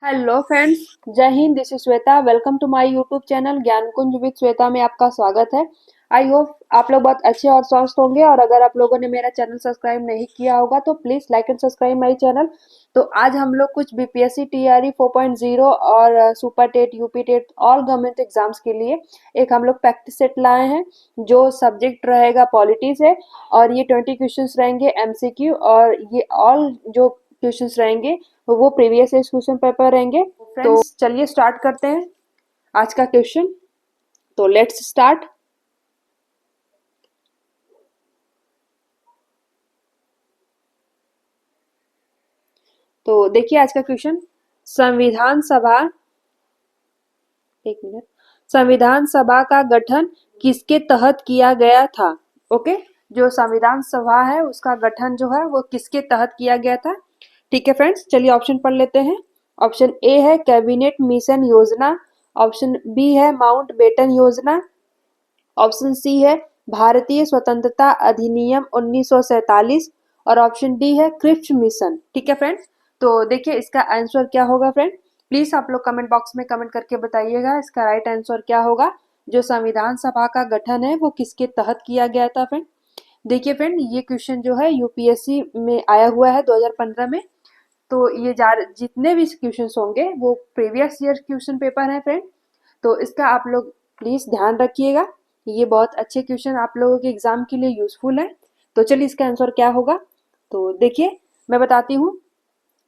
Hello friends, Jai Hind. This is Shweta. Welcome to my YouTube channel Gyan Kunj with Shweta में आपका स्वागत है। आई होप आप लोग बहुत अच्छे और स्वस्थ होंगे। और अगर आप लोगों ने मेरा चैनल सब्सक्राइब नहीं किया होगा तो please like and subscribe my channel. तो आज हम लोग कुछ बीपीएससी टीआरई 4.0 और super TET, UP TET, all government exams के लिए एक हम लोग प्रैक्टिस सेट लाए हैं। जो सब्जेक्ट रहेगा पॉलिटी से, और ये 20 क्वेश्चंस रहेंगे एमसीक्यू, और ये ऑल जो क्वेश्चंस रहेंगे वो प्रीवियस क्वेश्चन पेपर रहेंगे। तो चलिए स्टार्ट करते हैं आज का क्वेश्चन। तो लेट्स स्टार्ट। तो देखिए आज का क्वेश्चन। संविधान सभा, एक मिनट, संविधान सभा का गठन किसके तहत किया गया था? ओके, जो संविधान सभा है उसका गठन जो है वो किसके तहत किया गया था? ठीक है फ्रेंड्स, चलिए ऑप्शन पढ़ लेते हैं। ऑप्शन ए है कैबिनेट मिशन योजना, ऑप्शन बी है माउंट बेटन योजना, ऑप्शन सी है भारतीय स्वतंत्रता अधिनियम 1947, और ऑप्शन डी है क्रिप्स मिशन। ठीक है फ्रेंड्स, तो देखिए इसका आंसर क्या होगा फ्रेंड। प्लीज आप लोग कमेंट बॉक्स में कमेंट करके बताइएगा इसका राइट आंसर क्या होगा। जो संविधान सभा का गठन है वो किसके तहत किया गया था फ्रेंड? देखिए फ्रेंड, ये क्वेश्चन जो है यूपीएससी में आया हुआ है 2015 में। तो ये जितने भी क्वेश्चन होंगे वो प्रीवियस ईयर क्वेश्चन पेपर है फ्रेंड। तो इसका आप लोग प्लीज ध्यान रखिएगा। ये बहुत अच्छे क्वेश्चन आप लोगों के एग्जाम के लिए यूजफुल है। तो चलिए इसका आंसर क्या होगा। तो देखिए मैं बताती हूँ।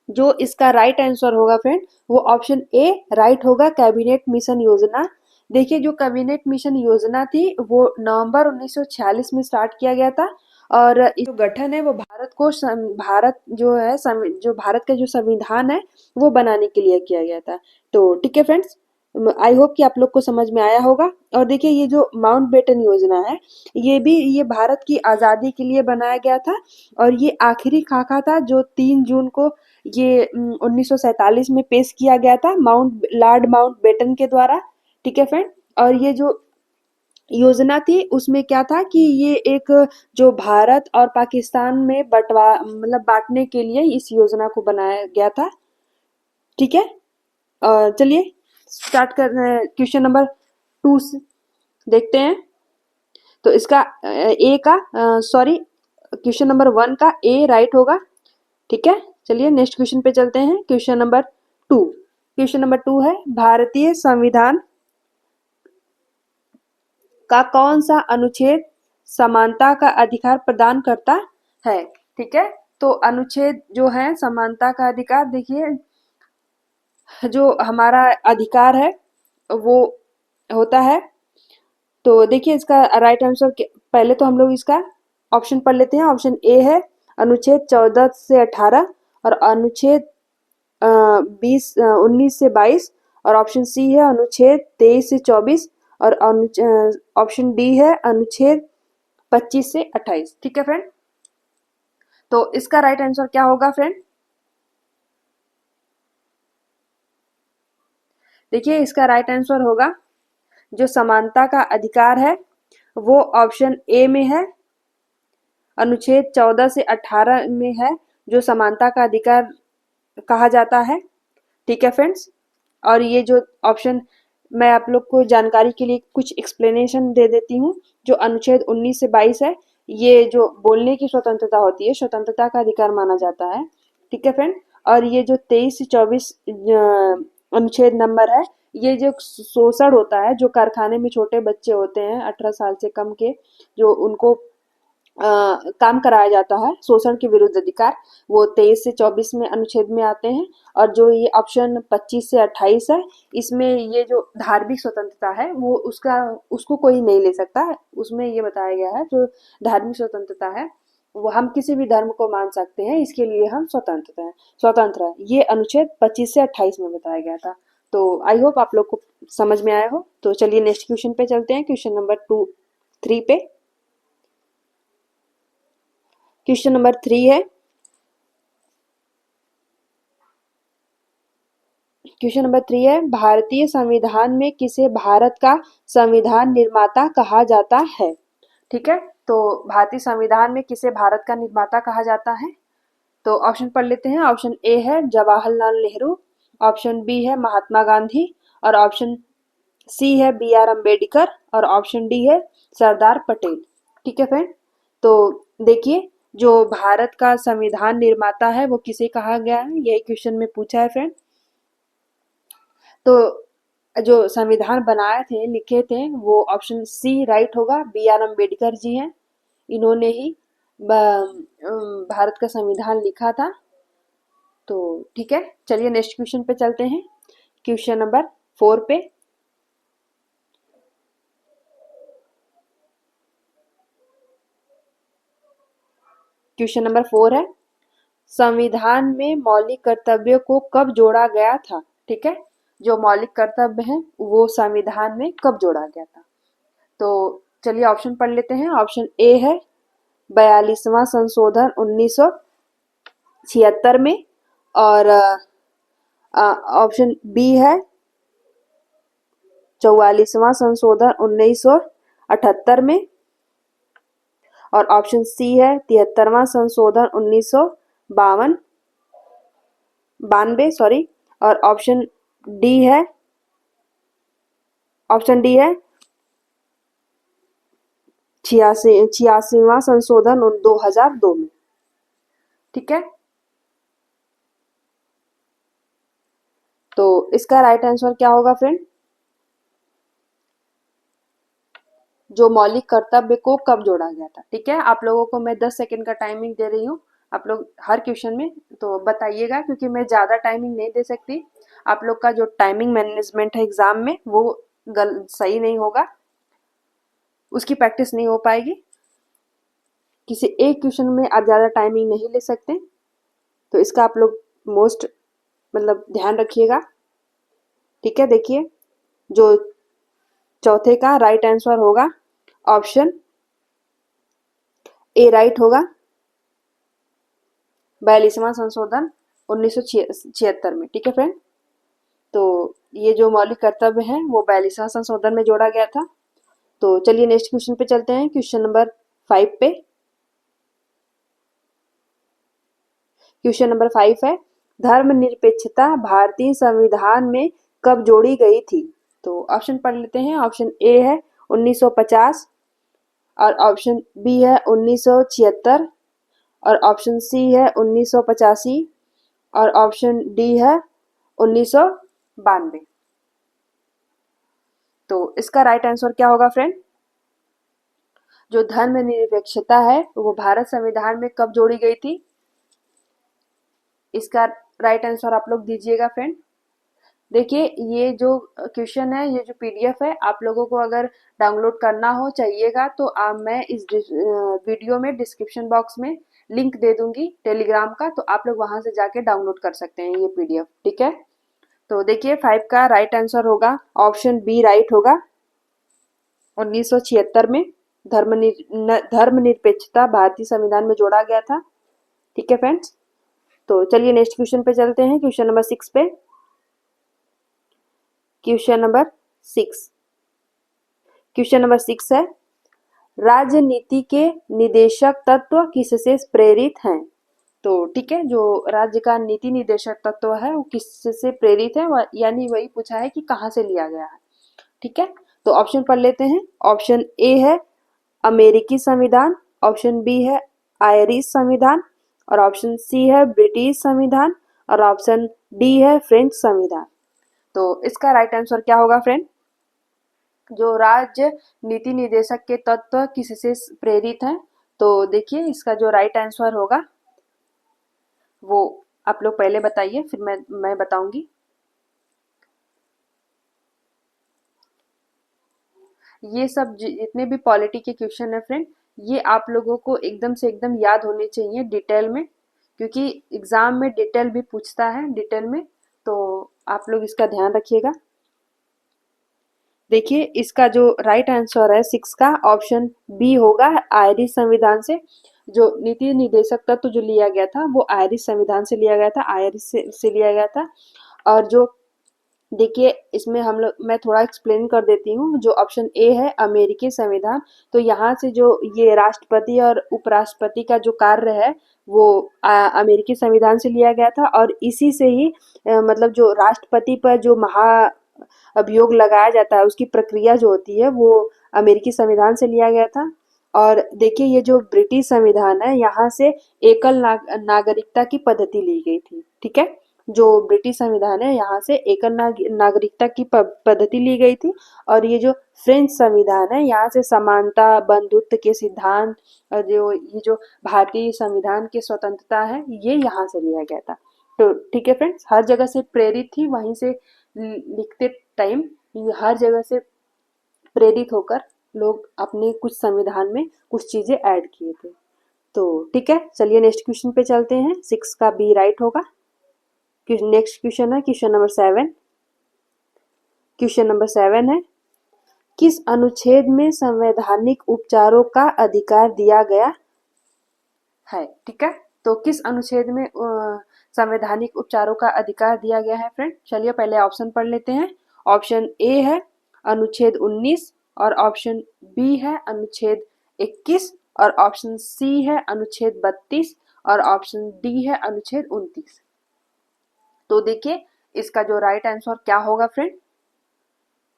जो इसका राइट आंसर होगा फ्रेंड वो ऑप्शन ए राइट होगा, कैबिनेट मिशन योजना। देखिए जो कैबिनेट मिशन योजना थी वो नवंबर 1946 में स्टार्ट किया गया था। और जो गठन है वो भारत जो है जो भारत का जो संविधान है वो बनाने के लिए किया गया था। तो ठीक है फ्रेंड्स, आई होप कि आप लोग को समझ में आया होगा। और देखिए ये जो माउंट बेटन योजना है ये भारत की आज़ादी के लिए बनाया गया था। और ये आखिरी खाका था जो 3 जून को ये 1947 में पेश किया गया था लॉर्ड माउंट बेटन के द्वारा। ठीक है फ्रेंड, और ये जो योजना थी उसमें क्या था कि ये एक जो भारत और पाकिस्तान में बांटने के लिए इस योजना को बनाया गया था। ठीक है, चलिए स्टार्ट कर रहे हैं क्वेश्चन नंबर 2 से। देखते हैं। तो इसका ए का सॉरी क्वेश्चन नंबर 1 का ए राइट होगा। ठीक है, चलिए नेक्स्ट क्वेश्चन पे चलते हैं। Question number 2। क्वेश्चन नंबर 2 है भारतीय संविधान का कौन सा अनुच्छेद समानता का अधिकार प्रदान करता है? ठीक है, तो अनुच्छेद जो है समानता का अधिकार, देखिए जो हमारा अधिकार है वो होता है। तो देखिए इसका राइट आंसर पहले तो हम लोग इसका ऑप्शन पढ़ लेते हैं। ऑप्शन ए है अनुच्छेद 14 से 18, और अनुच्छेद 19 से 22, और ऑप्शन सी है अनुच्छेद 23 से 24, और ऑप्शन डी है अनुच्छेद 25 से 28। ठीक है फ्रेंड, तो इसका राइट आंसर क्या होगा फ्रेंड? देखिए इसका राइट आंसर होगा जो समानता का अधिकार है वो ऑप्शन ए में है, अनुच्छेद 14 से 18 में है जो समानता का अधिकार कहा जाता है। ठीक है फ्रेंड्स, और ये जो ऑप्शन मैं आप लोग को जानकारी के लिए कुछ एक्सप्लेनेशन दे देती हूँ। जो अनुच्छेद 19 से 22 है ये जो बोलने की स्वतंत्रता होती है, स्वतंत्रता का अधिकार माना जाता है। ठीक है फ्रेंड, और ये जो 23 से 24 अनुच्छेद नंबर है ये जो शोषण होता है, जो कारखाने में छोटे बच्चे होते हैं 18 साल से कम के, जो उनको काम कराया जाता है शोषण के विरुद्ध अधिकार, वो 23 से 24 में अनुच्छेद में आते हैं। और जो ये ऑप्शन 25 से 28 है इसमें ये जो धार्मिक स्वतंत्रता है वो उसको कोई नहीं ले सकता है। उसमें ये बताया गया है जो धार्मिक स्वतंत्रता है वो हम किसी भी धर्म को मान सकते हैं, इसके लिए हम स्वतंत्र है। ये अनुच्छेद 25 से 28 में बताया गया था। तो आई होप आप लोग को समझ में आया हो। तो चलिए नेक्स्ट क्वेश्चन पे चलते हैं। क्वेश्चन नंबर 3 पे। क्वेश्चन नंबर 3 है, क्वेश्चन नंबर 3 है भारतीय संविधान में किसे भारत का संविधान निर्माता कहा जाता है? ठीक है, तो भारतीय संविधान में किसे भारत का निर्माता कहा जाता है? तो ऑप्शन पढ़ लेते हैं। ऑप्शन ए है जवाहरलाल नेहरू, ऑप्शन बी है महात्मा गांधी और ऑप्शन सी है बी आर अम्बेडकर और ऑप्शन डी है सरदार पटेल। ठीक है फ्रेंड, तो देखिए जो भारत का संविधान निर्माता है वो किसे कहा गया है, यही क्वेश्चन में पूछा है फ्रेंड। तो जो संविधान बनाए थे, लिखे थे, वो ऑप्शन सी राइट होगा, बी आर अम्बेडकर जी हैं। इन्होंने ही भारत का संविधान लिखा था। तो ठीक है, चलिए नेक्स्ट क्वेश्चन पे चलते हैं, क्वेश्चन नंबर 4 पे। क्वेश्चन नंबर 4 है, संविधान में मौलिक कर्तव्यों को कब जोड़ा गया था। ठीक है, जो मौलिक कर्तव्य हैं वो संविधान में कब जोड़ा गया था। तो चलिए ऑप्शन पढ़ लेते हैं। ऑप्शन ए है 42वां संशोधन 1976 में और ऑप्शन बी है 44वां संशोधन 1978 में और ऑप्शन सी है 73वां संशोधन 1992 सॉरी, और ऑप्शन डी है 86वां संशोधन 2002 में। ठीक है, तो इसका राइट आंसर क्या होगा फ्रेंड, जो मौलिक कर्तव्य को कब जोड़ा गया था। ठीक है, आप लोगों को मैं 10 सेकंड का टाइमिंग दे रही हूँ, आप लोग हर क्वेश्चन में तो बताइएगा, क्योंकि मैं ज़्यादा टाइमिंग नहीं दे सकती। आप लोग का जो टाइमिंग मैनेजमेंट है एग्जाम में वो सही नहीं होगा, उसकी प्रैक्टिस नहीं हो पाएगी। किसी एक क्वेश्चन में आप ज़्यादा टाइमिंग नहीं ले सकते, तो इसका आप लोग मोस्ट ध्यान रखिएगा। ठीक है, देखिए जो चौथे का राइट आंसर होगा ऑप्शन ए राइट होगा, 42वां संशोधन 1976 में। ठीक है फ्रेंड, तो ये जो मौलिक कर्तव्य है वो 42वां संशोधन में जोड़ा गया था। तो चलिए नेक्स्ट क्वेश्चन पे चलते हैं, क्वेश्चन नंबर 5 पे। क्वेश्चन नंबर 5 है, धर्मनिरपेक्षता भारतीय संविधान में कब जोड़ी गई थी। तो ऑप्शन पढ़ लेते हैं। ऑप्शन ए है 1950 और ऑप्शन बी है 1976 और ऑप्शन सी है 1985 और ऑप्शन डी है 1992। तो इसका राइट आंसर क्या होगा फ्रेंड, जो धर्मनिरपेक्षता है वो भारत संविधान में कब जोड़ी गई थी, इसका राइट आंसर आप लोग दीजिएगा फ्रेंड। देखिए ये जो क्वेश्चन है, ये जो पीडीएफ है, आप लोगों को अगर डाउनलोड करना हो चाहिएगा तो मैं इस वीडियो में डिस्क्रिप्शन बॉक्स में लिंक दे दूंगी टेलीग्राम का, तो आप लोग वहां से जाके डाउनलोड कर सकते हैं ये पीडीएफ। ठीक है, तो देखिए 5 का राइट आंसर होगा ऑप्शन बी राइट होगा, 1976 में धर्मनिरपेक्षता भारतीय संविधान में जोड़ा गया था। ठीक है फ्रेंड्स, तो चलिए नेक्स्ट क्वेश्चन पे चलते हैं, क्वेश्चन नंबर 6 पे। क्वेश्चन नंबर 6 है, राजनीति के निदेशक तत्व किससे प्रेरित हैं। तो ठीक है, जो राज्य का नीति निदेशक तत्व है वो किससे प्रेरित है, यानी वही पूछा है कि कहाँ से लिया गया है। ठीक है, तो ऑप्शन पढ़ लेते हैं। ऑप्शन ए है अमेरिकी संविधान, ऑप्शन बी है आयरिश संविधान और ऑप्शन सी है ब्रिटिश संविधान और ऑप्शन डी है फ्रेंच संविधान। तो इसका राइट आंसर क्या होगा फ्रेंड, जो राज्य नीति निदेशक के तत्व किससे प्रेरित हैं। तो देखिए इसका जो राइट आंसर होगा वो आप लोग पहले बताइए, फिर मैं बताऊंगी। ये सब जितने भी पॉलिटी के क्वेश्चन है फ्रेंड, ये आप लोगों को एकदम से एकदम याद होने चाहिए डिटेल में, क्योंकि एग्जाम में डिटेल भी पूछता है डिटेल में, तो आप लोग इसका ध्यान रखिएगा। देखिए इसका जो राइट आंसर है 6 का ऑप्शन बी होगा, आयरिश संविधान से। जो नीति निदेशक तत्व जो लिया गया था वो आयरिश संविधान से लिया गया था, आयरिश से लिया गया था। और जो देखिए इसमें हम लोग मैं थोड़ा एक्सप्लेन कर देती हूँ। जो ऑप्शन ए है अमेरिकी संविधान, तो यहाँ से जो ये राष्ट्रपति और उपराष्ट्रपति का जो कार्य है वो अमेरिकी संविधान से लिया गया था, और इसी से ही मतलब जो राष्ट्रपति पर जो महा अभियोग लगाया जाता है उसकी प्रक्रिया जो होती है वो अमेरिकी संविधान से लिया गया था। और देखिए ये जो ब्रिटिश संविधान है यहाँ से एकल नागरिकता की पद्धति ली गई थी। ठीक है, जो ब्रिटिश संविधान है यहाँ से एकल नागरिकता की पद्धति ली गई थी। और ये जो फ्रेंच संविधान है यहाँ से समानता बंधुत्व के सिद्धांत, और जो ये जो भारतीय संविधान की स्वतंत्रता है ये यहाँ से लिया गया था। तो ठीक है फ्रेंड्स, हर जगह से प्रेरित थी, वहीं से लिखते टाइम हर जगह से प्रेरित होकर लोग अपने कुछ संविधान में कुछ चीजें ऐड किए थे। तो ठीक है, चलिए नेक्स्ट क्वेश्चन पे चलते हैं। 6 का बी राइट होगा। नेक्स्ट क्वेश्चन है क्वेश्चन नंबर 7। क्वेश्चन नंबर 7 है, किस अनुच्छेद में संवैधानिक उपचारों का अधिकार दिया गया है? ठीक है, तो किस अनुच्छेद में संवैधानिक उपचारों का अधिकार दिया गया है फ्रेंड? चलिए पहले ऑप्शन पढ़ लेते हैं। ऑप्शन ए है अनुच्छेद 19, और ऑप्शन बी है अनुच्छेद 21, और ऑप्शन सी है अनुच्छेद 32, और ऑप्शन डी है अनुच्छेद 29। तो देखिए इसका जो राइट आंसर क्या होगा फ्रेंड,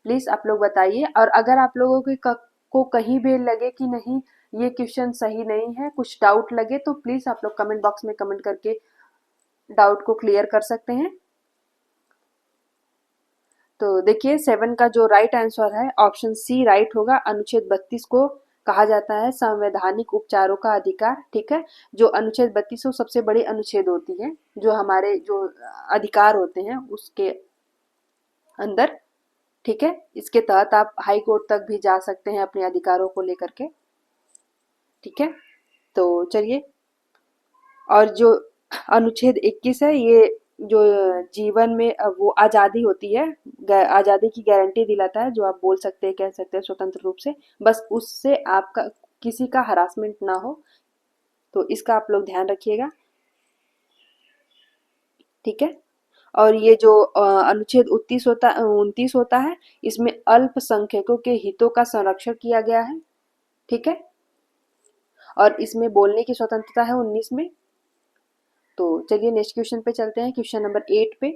प्लीज आप लोग बताइए। और अगर आप लोगों को कहीं भी लगे कि नहीं ये क्वेश्चन सही नहीं है, कुछ डाउट लगे, तो प्लीज आप लोग कमेंट बॉक्स में कमेंट करके डाउट को क्लियर कर सकते हैं। तो देखिए 7 का जो राइट आंसर है ऑप्शन सी राइट होगा। अनुच्छेद 32 को कहा जाता है संवैधानिक उपचारों का अधिकार। ठीक है, जो अनुच्छेद 32 सबसे बड़ी अनुच्छेद होती है, जो हमारे जो अधिकार होते हैं उसके अंदर। ठीक है, इसके तहत आप हाई कोर्ट तक भी जा सकते हैं अपने अधिकारों को लेकर के। ठीक है, तो चलिए, और जो अनुच्छेद 21 है ये जो जीवन में वो आज़ादी होती है, आज़ादी की गारंटी दिलाता है, जो आप बोल सकते हैं कह सकते हैं स्वतंत्र रूप से, बस उससे आपका किसी का हरासमेंट ना हो। तो इसका आप लोग ध्यान रखिएगा। ठीक है, और ये जो अनुच्छेद 29 होता है इसमें अल्पसंख्यकों के हितों का संरक्षण किया गया है। ठीक है, और इसमें बोलने की स्वतंत्रता है 19 में। तो चलिए नेक्स्ट क्वेश्चन पे चलते हैं, क्वेश्चन नंबर 8 पे।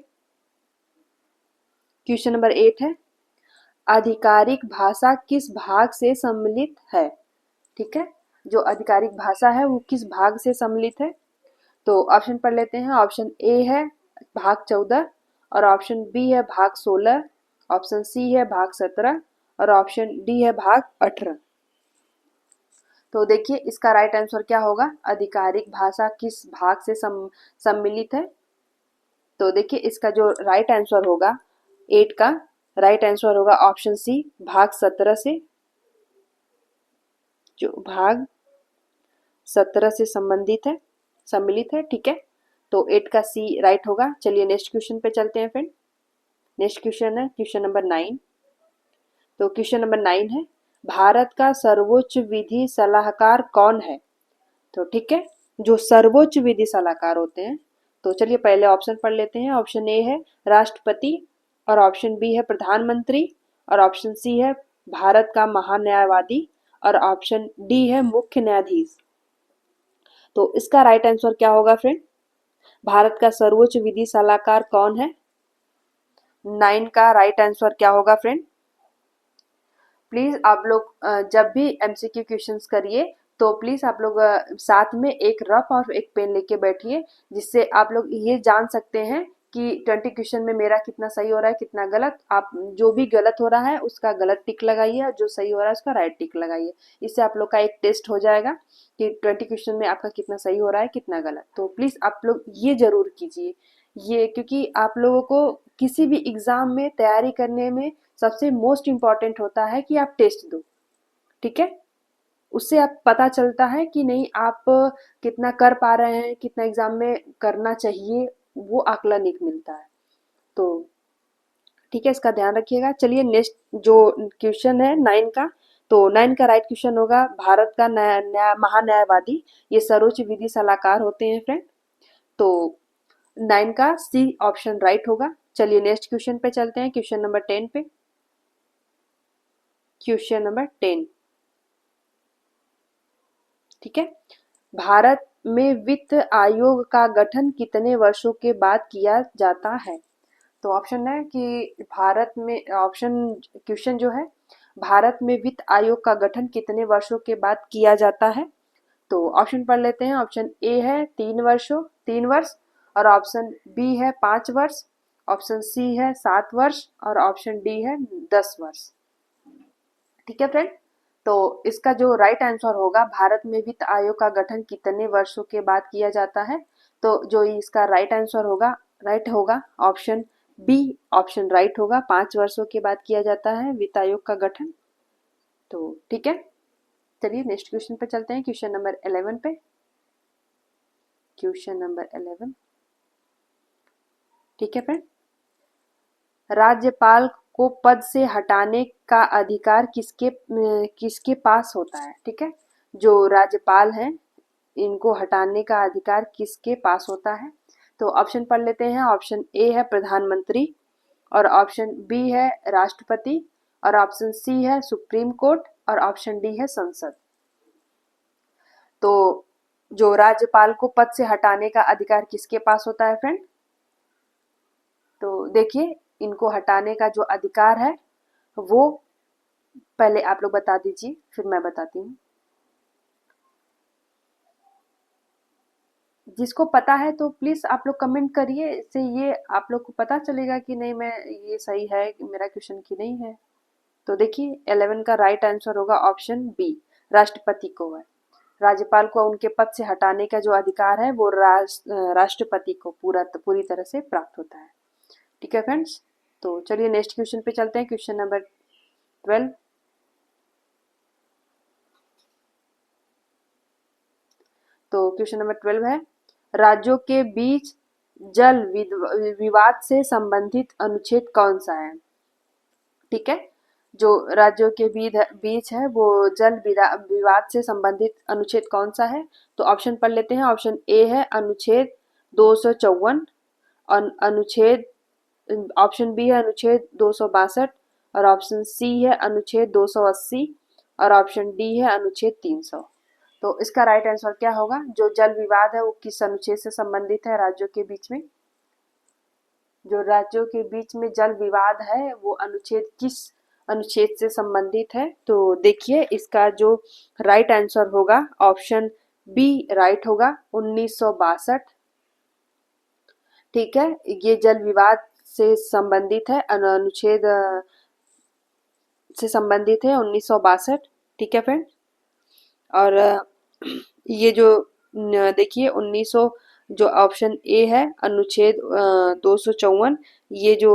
क्वेश्चन नंबर 8 है, आधिकारिक भाषा किस भाग से सम्मिलित है? ठीक है, जो आधिकारिक भाषा है वो किस भाग से सम्मिलित है? तो ऑप्शन पढ़ लेते हैं। ऑप्शन ए है भाग 14, और ऑप्शन बी है भाग 16, ऑप्शन सी है भाग 17, और ऑप्शन डी है भाग 18। तो देखिए इसका राइट आंसर क्या होगा, आधिकारिक भाषा किस भाग से सम्मिलित है? तो देखिए इसका जो राइट आंसर होगा 8 का राइट आंसर होगा ऑप्शन सी भाग 17 से, जो भाग 17 से संबंधित है, सम्मिलित है। ठीक है, तो 8 का सी राइट होगा। चलिए नेक्स्ट क्वेश्चन पे चलते हैं फ्रेंड। नेक्स्ट क्वेश्चन है क्वेश्चन नंबर 9। तो क्वेश्चन नंबर 9 है, भारत का सर्वोच्च विधि सलाहकार कौन है? तो ठीक है, जो सर्वोच्च विधि सलाहकार होते हैं, तो चलिए पहले ऑप्शन पढ़ लेते हैं। ऑप्शन ए है राष्ट्रपति, और ऑप्शन बी है प्रधानमंत्री, और ऑप्शन सी है भारत का महान्यायवादी, और ऑप्शन डी है मुख्य न्यायाधीश। तो इसका राइट आंसर क्या होगा फ्रेंड, भारत का सर्वोच्च विधि सलाहकार कौन है? 9 का राइट आंसर क्या होगा फ्रेंड? प्लीज आप लोग जब भी एमसीक्यू क्वेश्चंस करिए तो प्लीज आप लोग साथ में एक रफ और एक पेन लेके बैठिए, जिससे आप लोग ये जान सकते हैं कि 20 क्वेश्चन में मेरा कितना सही हो रहा है कितना गलत। आप जो भी गलत हो रहा है उसका गलत टिक लगाइए, और जो सही हो रहा है उसका राइट टिक लगाइए। इससे आप लोग का एक टेस्ट हो जाएगा कि 20 क्वेश्चन में आपका कितना सही हो रहा है कितना गलत। तो प्लीज आप लोग ये जरूर कीजिए ये, क्योंकि आप लोगों को किसी भी एग्जाम में तैयारी करने में सबसे मोस्ट इम्पॉर्टेंट होता है कि आप टेस्ट दो। ठीक है, उससे आप पता चलता है कि नहीं आप कितना कर पा रहे हैं, कितना एग्जाम में करना चाहिए, वो आकलन एक मिलता है। तो ठीक है, इसका ध्यान रखिएगा। चलिए नेक्स्ट जो क्वेश्चन है 9 का, तो 9 का राइट क्वेश्चन होगा भारत का महान्यायवादी ये सर्वोच्च विधि सलाहकार होते हैं फ्रेंड। तो 9 का सी ऑप्शन राइट होगा। चलिए नेक्स्ट क्वेश्चन पे चलते हैं, क्वेश्चन नंबर 10 पे। क्वेश्चन नंबर 10, ठीक है। भारत में वित्त आयोग का गठन कितने वर्षों के बाद किया जाता है? तो ऑप्शन है कि भारत में, ऑप्शन क्वेश्चन जो है, भारत में वित्त आयोग का गठन कितने वर्षों के बाद किया जाता है? तो ऑप्शन पढ़ लेते हैं। ऑप्शन ए है 3 वर्ष, और ऑप्शन बी है 5 वर्ष, ऑप्शन सी है 7 वर्ष, और ऑप्शन डी है 10 वर्ष। ठीक है फ्रेंड, तो इसका जो राइट आंसर होगा, भारत में वित्त आयोग का गठन कितने वर्षों के बाद किया जाता है, तो जो इसका राइट आंसर होगा, राइट होगा ऑप्शन बी, ऑप्शन राइट होगा, 5 वर्षों के बाद किया जाता है वित्त आयोग का गठन। तो ठीक है, चलिए नेक्स्ट क्वेश्चन पे चलते हैं, क्वेश्चन नंबर 11 पे। क्वेश्चन नंबर 11, ठीक है फ्रेंड। राज्यपाल को पद से हटाने का अधिकार किसके पास होता है? ठीक है, जो राज्यपाल हैं इनको हटाने का अधिकार किसके पास होता है? तो ऑप्शन पढ़ लेते हैं। ऑप्शन ए है प्रधानमंत्री, और ऑप्शन बी है राष्ट्रपति, और ऑप्शन सी है सुप्रीम कोर्ट, और ऑप्शन डी है संसद। तो जो राज्यपाल को पद से हटाने का अधिकार किसके पास होता है फ्रेंड? तो देखिए, इनको हटाने का जो अधिकार है वो पहले आप लोग बता दीजिए, फिर मैं बताती हूँ। जिसको पता है तो प्लीज आप लोग कमेंट करिए, इससे ये आप लोग को पता चलेगा कि नहीं मैं ये सही है मेरा क्वेश्चन की नहीं है। तो देखिए 11 का राइट आंसर होगा ऑप्शन बी, राष्ट्रपति को है। राज्यपाल को उनके पद से हटाने का जो अधिकार है वो राष्ट्रपति को पूरी तरह से प्राप्त होता है। ठीक है फ्रेंड्स, तो चलिए नेक्स्ट क्वेश्चन पे चलते हैं, क्वेश्चन नंबर 12। तो क्वेश्चन नंबर 12 है, राज्यों के बीच जल विवाद से संबंधित अनुच्छेद कौन सा है? ठीक है, जो राज्यों के बीच है वो जल विवाद से संबंधित अनुच्छेद कौन सा है? तो ऑप्शन पढ़ लेते हैं। ऑप्शन ए है अनुच्छेद 254, अनुच्छेद, ऑप्शन बी है अनुच्छेद 262, और ऑप्शन सी है अनुच्छेद 280, और ऑप्शन डी है अनुच्छेद 300। तो इसका राइट आंसर क्या होगा? जो जल विवाद है वो किस अनुच्छेद से संबंधित है राज्यों के बीच में? जो राज्यों के बीच में जल विवाद है वो अनुच्छेद किस अनुच्छेद से संबंधित है? तो देखिए इसका जो राइट आंसर होगा ऑप्शन बी राइट होगा, 1962। ठीक है, ये जल विवाद से संबंधित है, अनुच्छेद से संबंधित है 1962। ठीक है फ्रेंड, और ये जो देखिए 1900, जो ऑप्शन ए है अनुच्छेद 254, ये जो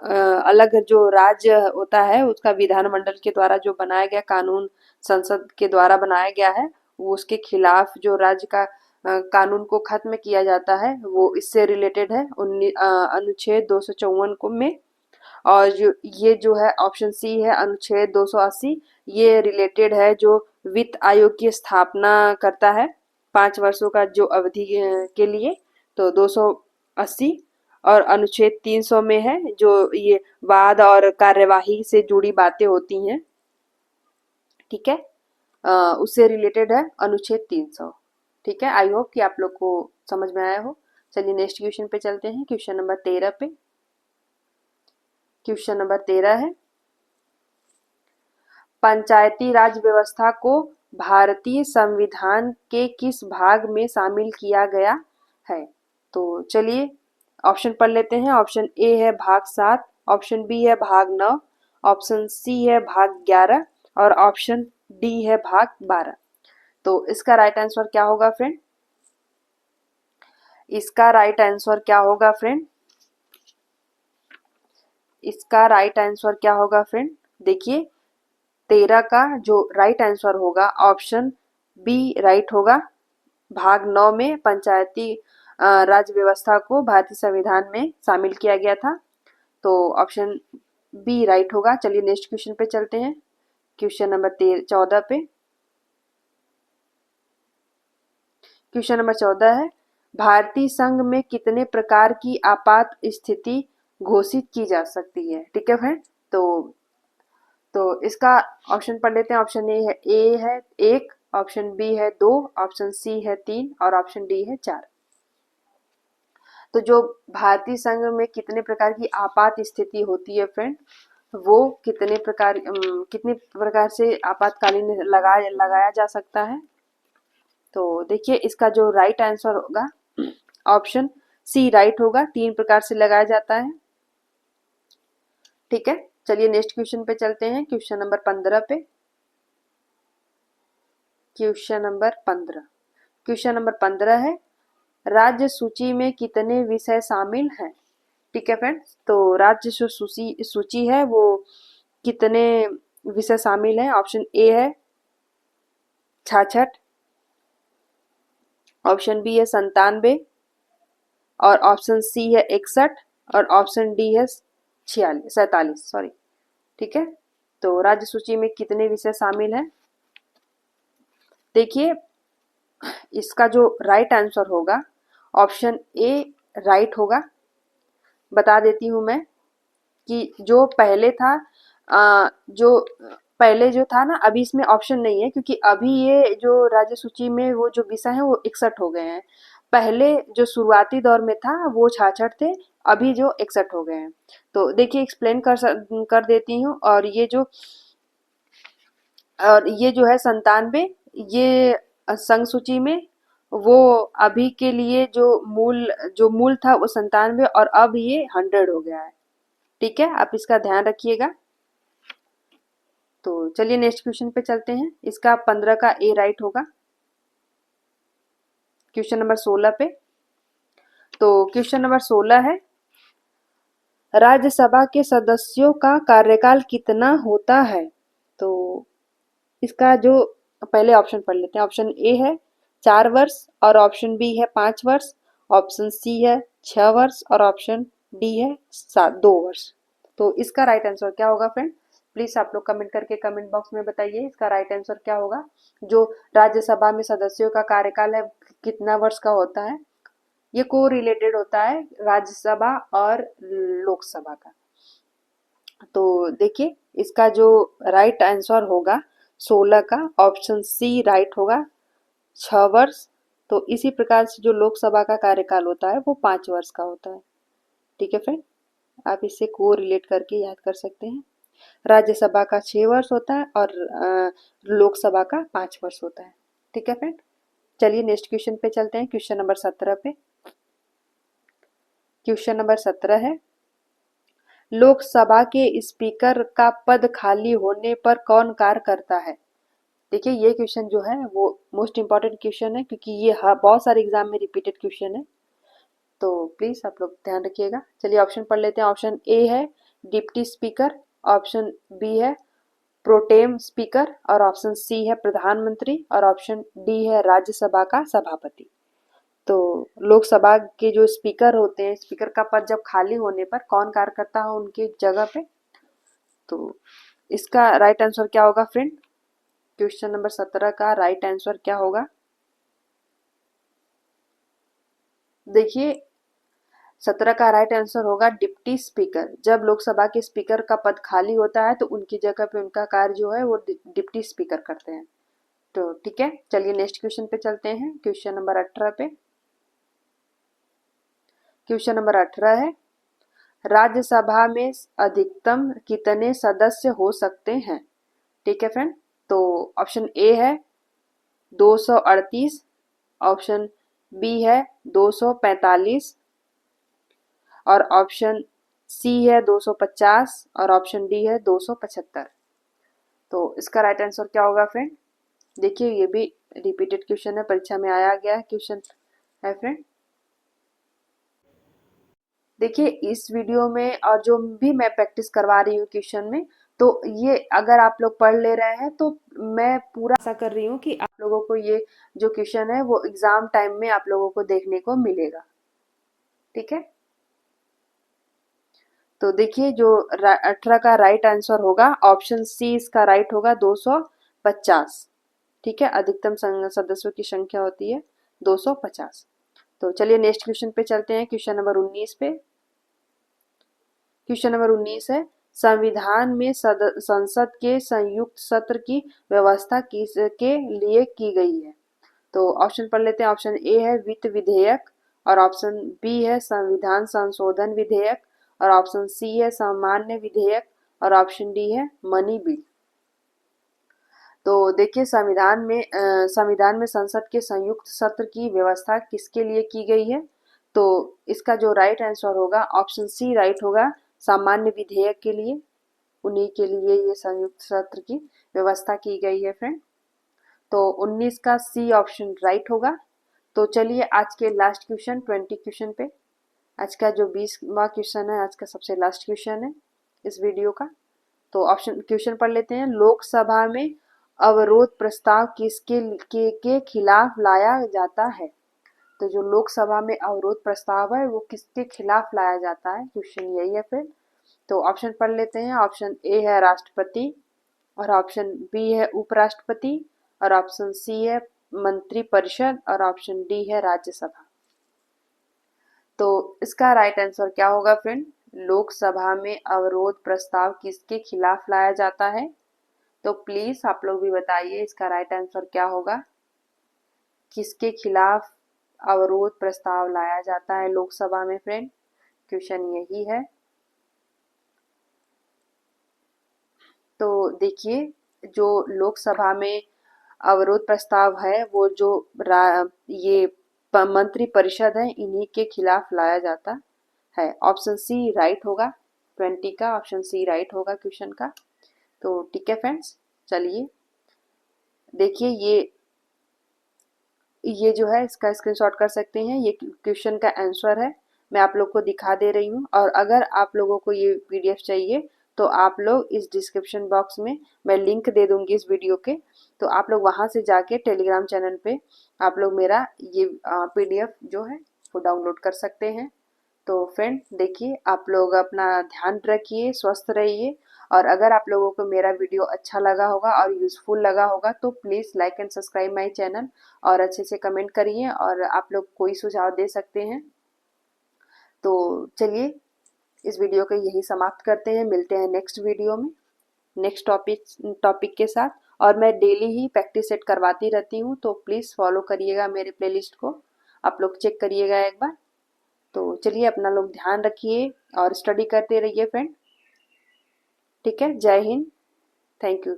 अलग जो राज्य होता है उसका विधानमंडल के द्वारा जो बनाया गया कानून, संसद के द्वारा बनाया गया है, वो उसके खिलाफ जो राज्य का कानून को खत्म किया जाता है वो इससे रिलेटेड है अनुच्छेद 254 को में। और ये जो है ऑप्शन सी है अनुच्छेद 280, ये रिलेटेड है जो वित्त आयोग की स्थापना करता है 5 वर्षों का जो अवधि के लिए, तो 280। और अनुच्छेद 300 में है जो ये वाद और कार्यवाही से जुड़ी बातें होती हैं। ठीक है, उससे रिलेटेड है अनुच्छेद 300। ठीक है, आई होप कि आप लोग को समझ में आया हो। चलिए नेक्स्ट क्वेश्चन पे चलते हैं, क्वेश्चन नंबर 13 पे। क्वेश्चन नंबर 13 है, पंचायती राज व्यवस्था को भारतीय संविधान के किस भाग में शामिल किया गया है? तो चलिए ऑप्शन पढ़ लेते हैं। ऑप्शन ए है भाग 7, ऑप्शन बी है भाग 9, ऑप्शन सी है भाग 11, और ऑप्शन डी है भाग 12। तो इसका राइट आंसर क्या होगा फ्रेंड? इसका राइट आंसर क्या होगा फ्रेंड? इसका राइट आंसर क्या होगा फ्रेंड? देखिए 13 का जो राइट आंसर होगा ऑप्शन बी राइट होगा। भाग 9 में पंचायती राज व्यवस्था को भारतीय संविधान में शामिल किया गया था, तो ऑप्शन बी राइट होगा। चलिए नेक्स्ट क्वेश्चन पे चलते हैं, क्वेश्चन नंबर 14 पे। क्वेश्चन नंबर 14 है, भारतीय संघ में कितने प्रकार की आपात स्थिति घोषित की जा सकती है। ठीक है फ्रेंड, तो इसका ऑप्शन पढ़ लेते हैं। ऑप्शन ए है 1, ऑप्शन बी है 2, ऑप्शन सी है 3 और ऑप्शन डी है 4। तो जो भारतीय संघ में कितने प्रकार की आपात स्थिति होती है फ्रेंड, वो कितने प्रकार से आपातकालीन लगाया जा सकता है। तो देखिए इसका जो राइट आंसर होगा ऑप्शन सी राइट होगा, 3 प्रकार से लगाया जाता है। ठीक है, चलिए नेक्स्ट क्वेश्चन पे चलते हैं, क्वेश्चन नंबर 15 पे। क्वेश्चन नंबर 15 है, राज्य सूची में कितने विषय शामिल हैं। ठीक है फ्रेंड्स, तो राज्य जो सूची है वो कितने विषय शामिल है। ऑप्शन ए है 66, ऑप्शन बी है 97 और ऑप्शन सी है 61 और ऑप्शन डी है 47। सॉरी, ठीक है, तो राज्य सूची में कितने विषय शामिल हैं। देखिए इसका जो राइट आंसर होगा ऑप्शन ए राइट होगा। बता देती हूँ मैं कि जो पहले था जो पहले जो था ना, अभी इसमें ऑप्शन नहीं है क्योंकि अभी ये जो राज्य सूची में वो जो विषय है वो 61 हो गए हैं। पहले जो शुरुआती दौर में था वो 66 थे, अभी जो 61 हो गए हैं। तो देखिए एक्सप्लेन कर देती हूँ। और ये जो है 97, ये संघ सूची में वो अभी के लिए जो मूल था वो 97 और अब ये 100 हो गया है। ठीक है, आप इसका ध्यान रखिएगा। तो चलिए नेक्स्ट क्वेश्चन पे चलते हैं, इसका 15 का ए राइट होगा। क्वेश्चन नंबर 16 पे, तो क्वेश्चन नंबर 16 है, राज्यसभा के सदस्यों का कार्यकाल कितना होता है। तो इसका जो पहले ऑप्शन पढ़ लेते हैं। ऑप्शन ए है 4 वर्ष और ऑप्शन बी है 5 वर्ष, ऑप्शन सी है 6 वर्ष और ऑप्शन डी है 2 वर्ष। तो इसका राइट आंसर क्या होगा फ्रेंड, प्लीज आप लोग कमेंट करके कमेंट बॉक्स में बताइए इसका राइट आंसर क्या होगा। जो राज्यसभा में सदस्यों का कार्यकाल है कितना वर्ष का होता है, ये को रिलेटेड होता है राज्यसभा और लोकसभा का। तो देखिए इसका जो राइट आंसर होगा 16 का ऑप्शन सी राइट होगा, 6 वर्ष। तो इसी प्रकार से जो लोकसभा का कार्यकाल होता है वो 5 वर्ष का होता है। ठीक है फ्रेंड, आप इससे को रिलेट करके याद कर सकते हैं। राज्यसभा का 6 वर्ष होता है और लोकसभा का 5 वर्ष होता है। ठीक है फ्रेंड, चलिए नेक्स्ट क्वेश्चन पे चलते हैं, क्वेश्चन नंबर 17 पे। क्वेश्चन नंबर 17 है, लोकसभा के स्पीकर का पद खाली होने पर कौन कार्य करता है। देखिए ये क्वेश्चन जो है वो मोस्ट इंपॉर्टेंट क्वेश्चन है क्योंकि ये बहुत सारे एग्जाम में रिपीटेड क्वेश्चन है, तो प्लीज आप लोग ध्यान रखिएगा। चलिए ऑप्शन पढ़ लेते हैं। ऑप्शन ए है डिप्टी स्पीकर, ऑप्शन बी है प्रोटेम स्पीकर और ऑप्शन सी है प्रधानमंत्री और ऑप्शन डी है राज्यसभा का सभापति। तो लोकसभा के जो स्पीकर होते हैं, स्पीकर का पद जब खाली होने पर कौन कार्य करता है उनकी जगह पे। तो इसका राइट आंसर क्या होगा फ्रेंड, क्वेश्चन नंबर 17 का राइट आंसर क्या होगा। देखिए 17 का राइट आंसर होगा डिप्टी स्पीकर। जब लोकसभा के स्पीकर का पद खाली होता है तो उनकी जगह पे उनका कार्य जो है वो डिप्टी स्पीकर करते हैं। तो ठीक है, चलिए नेक्स्ट क्वेश्चन पे चलते हैं, क्वेश्चन नंबर 18 पे। क्वेश्चन नंबर 18 है, राज्यसभा में अधिकतम कितने सदस्य हो सकते हैं। ठीक है फ्रेंड, तो ऑप्शन ए है 238, ऑप्शन बी है 245 और ऑप्शन सी है 250 और ऑप्शन डी है 275। तो इसका राइट आंसर क्या होगा फ्रेंड। देखिए ये भी रिपीटेड क्वेश्चन है, परीक्षा में आया गया क्वेश्चन है फ्रेंड। देखिए इस वीडियो में और जो भी मैं प्रैक्टिस करवा रही हूँ क्वेश्चन में, तो ये अगर आप लोग पढ़ ले रहे हैं तो मैं पूरा आशा कर रही हूँ कि आप लोगों को ये जो क्वेश्चन है वो एग्जाम टाइम में आप लोगों को देखने को मिलेगा। ठीक है, तो देखिए जो 18 का राइट आंसर होगा ऑप्शन सी इसका राइट होगा 250। ठीक है, अधिकतम सदस्यों की संख्या होती है 250। तो चलिए नेक्स्ट क्वेश्चन पे चलते हैं, क्वेश्चन नंबर 19 पे। क्वेश्चन नंबर 19 है, संविधान में संसद के संयुक्त सत्र की व्यवस्था किसके लिए की गई है? तो ऑप्शन पढ़ लेते हैं। ऑप्शन ए है वित्त विधेयक, और ऑप्शन बी है संविधान संशोधन विधेयक, और ऑप्शन सी है सामान्य विधेयक, और ऑप्शन डी है मनी बिल। तो देखिए, संविधान में संसद के संयुक्त सत्र की व्यवस्था किसके लिए की गई है? तो इसका जो राइट आंसर होगा ऑप्शन सी राइट होगा, सामान्य विधेयक के लिए, उन्हीं के लिए ये संयुक्त सत्र की व्यवस्था की गई है फ्रेंड। तो 19 का सी ऑप्शन राइट होगा। तो चलिए आज के लास्ट क्वेश्चन 20 क्वेश्चन पे, आज का जो 20वां क्वेश्चन है, आज का सबसे लास्ट क्वेश्चन है इस वीडियो का। तो ऑप्शन क्वेश्चन पढ़ लेते हैं। लोकसभा में अवरोध प्रस्ताव के खिलाफ लाया जाता है? तो जो लोकसभा में अवरोध प्रस्ताव है वो किसके खिलाफ लाया जाता है? क्वेश्चन यही है फिर। तो ऑप्शन पढ़ लेते हैं। ऑप्शन ए है राष्ट्रपति, और ऑप्शन बी है उपराष्ट्रपति, और ऑप्शन सी है मंत्रिपरिषद, और ऑप्शन डी है राज्यसभा। तो इसका राइट आंसर क्या होगा फ्रेंड? लोकसभा में अवरोध प्रस्ताव किसके खिलाफ लाया जाता है? तो प्लीज आप लोग भी बताइए इसका राइट आंसर क्या होगा, किसके खिलाफ अवरोध प्रस्ताव लाया जाता है लोकसभा में फ्रेंड? क्वेश्चन यही है। तो देखिए, जो लोकसभा में अवरोध प्रस्ताव है वो जो ये मंत्री परिषद है इन्हीं के खिलाफ लाया जाता है। ऑप्शन सी राइट होगा, 20 का ऑप्शन सी राइट होगा क्वेश्चन का। तो ठीक है फ्रेंड्स, चलिए देखिए, ये जो है इसका स्क्रीनशॉट कर सकते हैं, ये क्वेश्चन का आंसर है, मैं आप लोग को दिखा दे रही हूँ। और अगर आप लोगों को ये पीडीएफ चाहिए तो आप लोग इस डिस्क्रिप्शन बॉक्स में मैं लिंक दे दूंगी इस वीडियो के, तो आप लोग वहां से जाके टेलीग्राम चैनल पे आप लोग मेरा ये पीडीएफ जो है वो डाउनलोड कर सकते हैं। तो फ्रेंड देखिए, आप लोग अपना ध्यान रखिए, स्वस्थ रहिए, और अगर आप लोगों को मेरा वीडियो अच्छा लगा होगा और यूजफुल लगा होगा तो please like and subscribe my channel, और अच्छे से कमेंट करिए, और आप लोग कोई सुझाव दे सकते हैं। तो चलिए इस वीडियो को यही समाप्त करते हैं, मिलते हैं नेक्स्ट वीडियो में नेक्स्ट टॉपिक के साथ। और मैं डेली ही प्रैक्टिस सेट करवाती रहती हूँ, तो प्लीज़ फॉलो करिएगा मेरे प्लेलिस्ट को, आप लोग चेक करिएगा एक बार। तो चलिए अपना लोग ध्यान रखिए और स्टडी करते रहिए फ्रेंड। ठीक है, जय हिंद, थैंक यू।